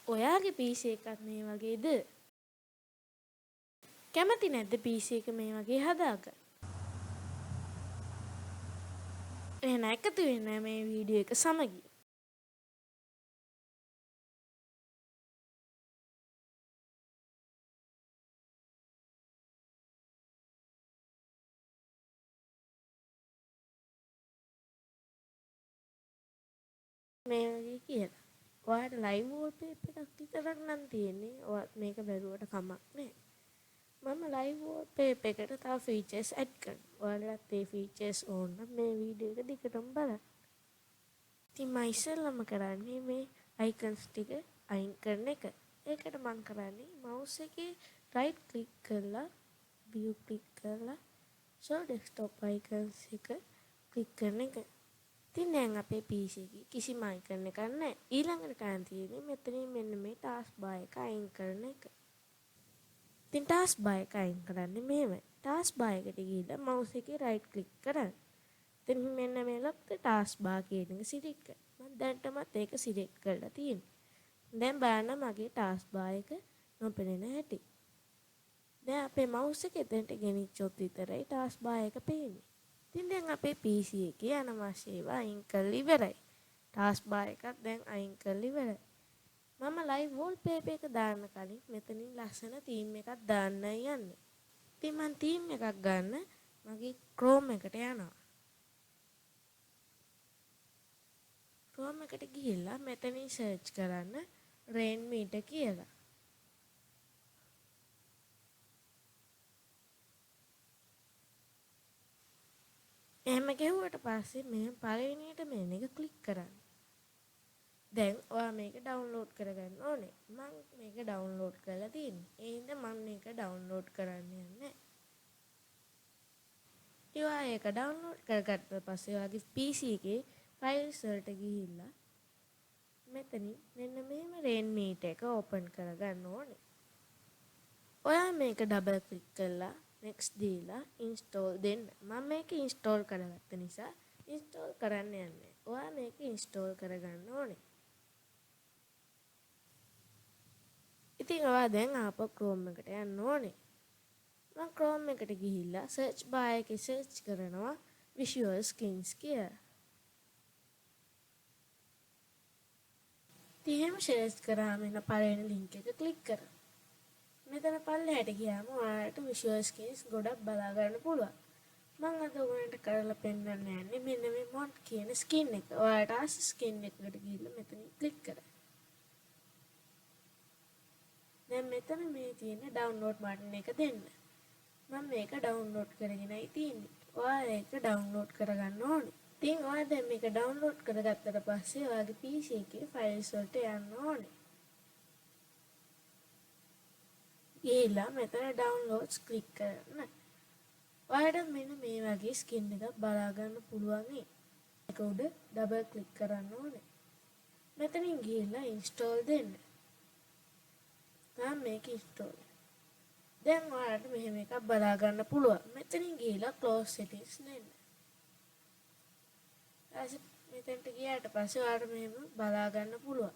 ඔයාගේ PC එකත් මේ වගේද? කැමති නැද්ද PC එක මේ වගේ හදාගන්න? එහෙනම් එකතු වෙන්න මේ වීඩියෝ එක සමගින්. මේ වගේ කියලා. ඔයාලට live wallpaper එකක් විතරක් නම් තියෙන්නේ. ඔයාත් මේක බැලුවට කමක් නැහැ. මම live wallpaper එකට තව features add කරනවා. ඔයාලට මේ features ඕන නම් මේ වීඩියෝ එක දිගටම බලන්න. ඉතින් මම ඉස්සෙල්ලම කරන්නේ මේ icons ටික අයින් කරන එක. ඒකට මම කරන්නේ mouse එකේ right click කරලා view click කරලා show desktop icons එක click කරන එක. ඉතින් දැන් අපේ PC එකේ කිසිම icon එකක් නැහැ. ඊළඟට කරන්න තියෙන්නේ මෙතනින් මෙන්න මේ task bar එක අයින් කරන එක. ඉතින් task bar එක අයින් කරන්නේ මෙහෙමයි. task bar එකට ගිහිල්ලා mouse එකේ right click කරන්න. ඉතින් මෙන්න මේ ලොක්ක task bar කියන එක select කරන්න. මම දැන්ටමත් ඒක select කරලා තියෙනවා. දැන් බලන්න මගේ task bar එක නොපෙනෙන හැටි. දැන් අපේ mouse එක එතනට ගෙනිච්චොත් විතරයි task bar එක පේන්නේ. ඉතින් දැන් අපේ PC එකේ අනවශ්‍ය ඒවා අයින් කරලා ඉවරයි. task bar එකත් දැන් අයින් කරලා ඉවරයි. මම live wallpaper එක දාන්න කලින් මෙතනින් ලස්සන theme එකක් දාන්නයි යන්නේ. ඉතින් මම theme එකක් ගන්න මගේ Chrome එකට යනවා. Chrome එකට ගිහිල්ලා මෙතනින් search කරන්න rain meter කියලා. එහෙම ගැහුවට පස්සේ මේ පළවෙනියට මේන එක ක්ලික් කරන්න. දැන් ඔයා මේක ඩවුන්ලෝඩ් කරගන්න ඕනේ. මම මේක ඩවුන්ලෝඩ් කරලා තියෙන්නේ. ඒ හින්දා මම මේක ඩවුන්ලෝඩ් කරන්න යන්නේ. ඔයා ඒක ඩවුන්ලෝඩ් කරගත්ත පස්සේ ඔයාගේ PC එකේ ෆයිල්ස් වලට ගිහිල්ලා මෙතනින් මෙන්න මෙහෙම rain meter එක ඕපන් කරගන්න ඕනේ. ඔයා මේක ඩබල් ක්ලික් කරලා next දීලා install දෙන්න. මම මේක install කරගත්ත නිසා install කරන්න යන්නේ. ඔයා මේක install කරගන්න ඕනේ. ඉතින් ඔයා දැන් ආපහු Chrome එකට යන්න ඕනේ. මම Chrome එකට ගිහිල්ලා search bar එකේ search කරනවා visual skins කියලා. ඉතින් එහෙම search කරාම එන පළවෙනි link එක click කරන්න. මෙතන පල්ලෙහාට ගියාම ඔයාලට visual skins ගොඩක් බලා ගන්න පුළුවන්. මම අද ඔයාලට කරලා පෙන්නන්න යන්නේ මෙන්න මේ mod කියන skin එක. ඔයාලට ආස skin එකකට ගිහිල්ලා මෙතනින් click කරන්න. දැන් මෙතන මේ තියෙන download button එක දෙන්න. මම මේක download කරගෙනයි තියෙන්නේ. ඔයා ඒක download කරගන්න ඕනේ. ඉතින් ඔයා දැන් මේක download කරගත්තට පස්සේ ඔයාගේ PC එකේ files වලට යන්න ඕනේ. ගිහිල්ලා මෙතන downloads click කරන්න. ඔයාලට මෙන්න මේ වගේ skin එකක් බලා ගන්න පුළුවන් නේ. ඒක උඩ double click කරන්න ඕනේ. මෙතනින් ගිහිල්ලා install දෙන්න. දැන් මේක install. දැන් ඔයාලට මෙහෙම එකක් බලා ගන්න පුළුවන්. මෙතනින් ගිහිල්ලා close settings දෙන්න. ඊට මෙතනට ගියාට පස්සේ ඔයාලට මෙහෙම බලා ගන්න පුළුවන්.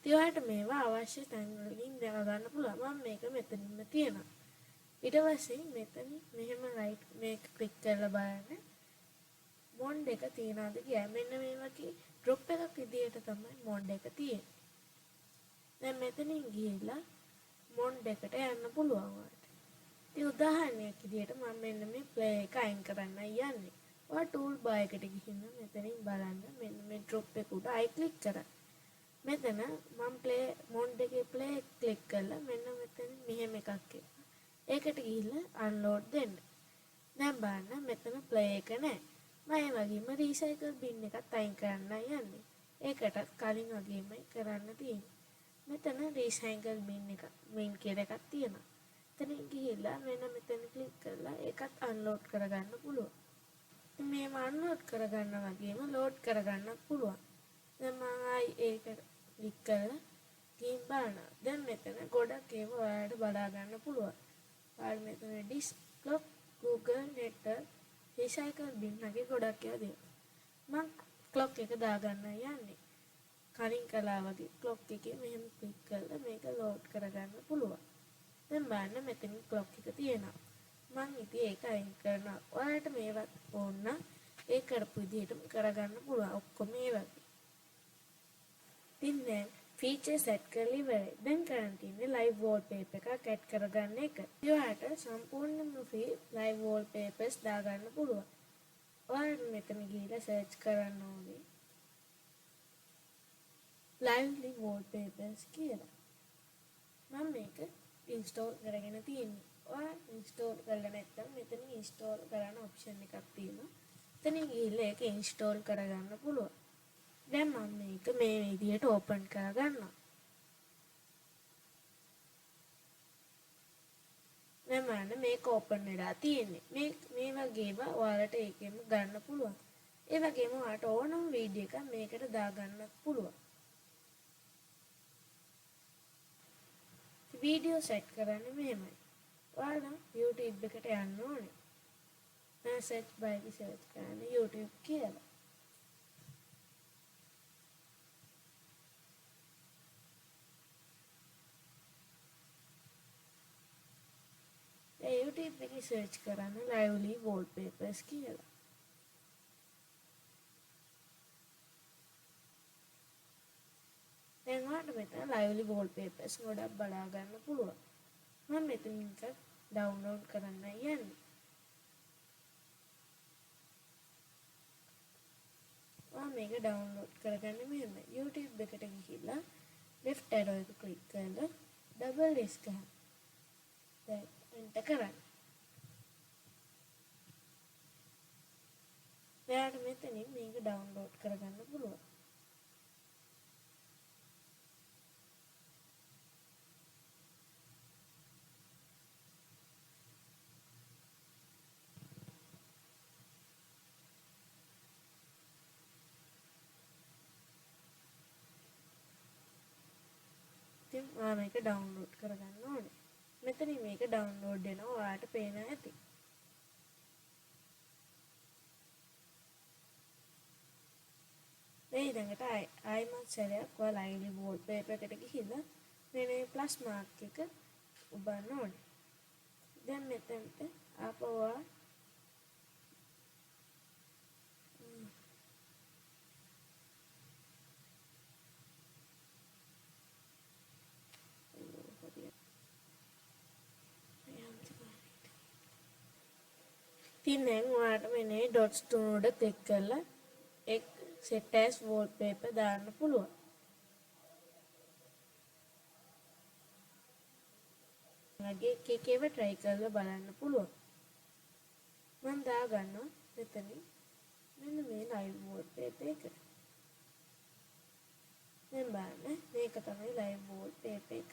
ඉතින් ඔයාලට මේවා අවශ්‍ය තැන් වලින් දා ගන්න පුළුවන්. මම මේක මෙතනින්ම තියනවා. ඊට පස්සේ මෙතනින් මෙහෙම right මේක ක්ලික් කරලා බලන්න. මොන්ඩ් එක තියනවාද කියලා. මෙන්න මේ වගේ drop එකක් විදියට තමයි මොන්ඩ් එක තියෙන්නේ. දැන් මෙතනින් ගිහිල්ලා මොන්ඩ් එකට යන්න පුළුවන් ඔයාලට. ඉතින් උදාහරණයක් විදියට මම මෙන්න මේ play එක අයින් කරන්නයි යන්නේ. ඔයා tool bar එකට ගිහින් මෙතනින් බලන්න මෙන්න මේ drop එක උඩ I click කරා. මෙතන මම play මොන්ඩ් එකේ play ක්ලික් කරලා මෙන්න මෙතන මෙහෙම එකක් එනවා. ඒකට ගිහිල්ලා unload දෙන්න. දැන් බලන්න මෙතන play එක නැහැ. මම ඒ වගේම recycle bin එකත් අයින් කරන්නයි යන්නේ. ඒකටත් කලින් වගේමයි කරන්න තියෙන්නේ. මෙතන recycle bin කියලා එකක් තියෙනවා. එතනින් ගිහිල්ලා මෙතන ක්ලික් කරලා ඒකත් unload කරගන්න පුළුවන්. මේව unload කරගන්න වගේම load කරගන්න පුළුවන්. දැන් මම ආයි ඒක ක්ලික් කරලා ගේම් බලනවා. දැන් මෙතන ගොඩක් ඒවා ඔයාලට බලා ගන්න පුළුවන්. ඔයාලා මෙතන disk clock Google network recycle bin වගේ ගොඩක් ඒවා දෙනවා. මම clock එක දාගන්නයි යන්නේ. කලින් කළා වගේ ක්ලොක් එකේ මෙහෙම ක්ලික් කරලා මේක ලෝඩ් කරගන්න පුළුවන්. දැන් බලන්න මෙතන ක්ලොක් එක තියෙනවා. මම ඉතින් ඒක අයින් කරනවා. ඔයාලට මේවත් ඕන නම් ඒ කරපු විදිහටම කරගන්න පුළුවන්. ඔක්කොම ඒ වගේ. ඉතින් දැන් ෆීචර් සෙට් කරලා ඉවරයි. දැන් කරන්න තියෙන්නේ ලයිව් වෝල්පේපර් එකක් ඇඩ් කරගන්න එක. ඔයාලට සම්පූර්ණයෙන්ම ෆ්‍රී ලයිව් වෝල්පේපර්ස් දාගන්න පුළුවන්. ඔයාලට මෙතන ගිහලා සර්ච් කරන්න ඕනේ lively wallpapers කියලා. මම මේක ඉන්ස්ටෝල් කරගෙන තියෙන්නේ. ඔයා ඉන්ස්ටෝල් කරලා නැත්නම් මෙතන ඉන්ස්ටෝල් කරන්න ඔප්ෂන් එකක් තියෙනවා. එතනින් ගිහලා ඒක ඉන්ස්ටෝල් කරගන්න පුළුවන්. දැන් මම මේක මේ විදිහට ඕපන් කරගන්නවා. දැන් බලන්න මේක ඕපන් වෙලා තියෙන්නේ. මේ වගේම ඔයාලට ඒකෙම ගන්න පුළුවන්. ඒ වගේම ඔයාලට ඕනම වීඩියෝ එකක් මේකට දාගන්නත් පුළුවන්. වීඩියෝ සෙට් කරන්න මෙහෙමයි. ඔයාලා YouTube එකට යන්න ඕනේ. මම සර්ච් බාර් එකේ සර්ච් කරන්න YouTube කියලා. ඒ YouTube එකේ සර්ච් කරන්න lively wallpapers කියලා. දැන් ඔයාලට මෙතන lively wallpapers ගොඩක් බලා ගන්න පුළුවන්. මම මෙතන එකක් ඩවුන්ලෝඩ් කරන්න යන්නේ. මේක ඩවුන්ලෝඩ් කරගන්න මෙහෙම YouTube එකට ගිහිල්ලා left arrow එක ක්ලික් කරලා double S ගන්න. දැන් එන්ටර් කරන්න. එයාට මෙතනින් මේක ඩවුන්ලෝඩ් කරගන්න පුළුවන්. ඉතින් ඔයා මේක ඩවුන්ලෝඩ් කරගන්න ඕනේ. මෙතනින් මේක ඩවුන්ලෝඩ් වෙනවා ඔයාලට පේන ඇති. මේ ඊළඟට ආයිමත් සැරයක් ඔයා lively wallpaper එකට ගිහිල්ලා මේ ප්ලස් මාර්ක් එක ඔබන්න ඕනේ. දැන් මෙතනට ආපහු ඔයා ඉතින් දැන් ඔයාලට මේ ඩොට්ස් තුන උඩ ක්ලික් කරලා එක් set as wallpaper දාන්න පුළුවන්. මගේ එකේව try කරලා බලන්න පුළුවන්. මම දාගන්නවා මෙතනින් මෙන්න මේ live wallpaper එක. දැන් බලන්න මේක තමයි live wallpaper එක.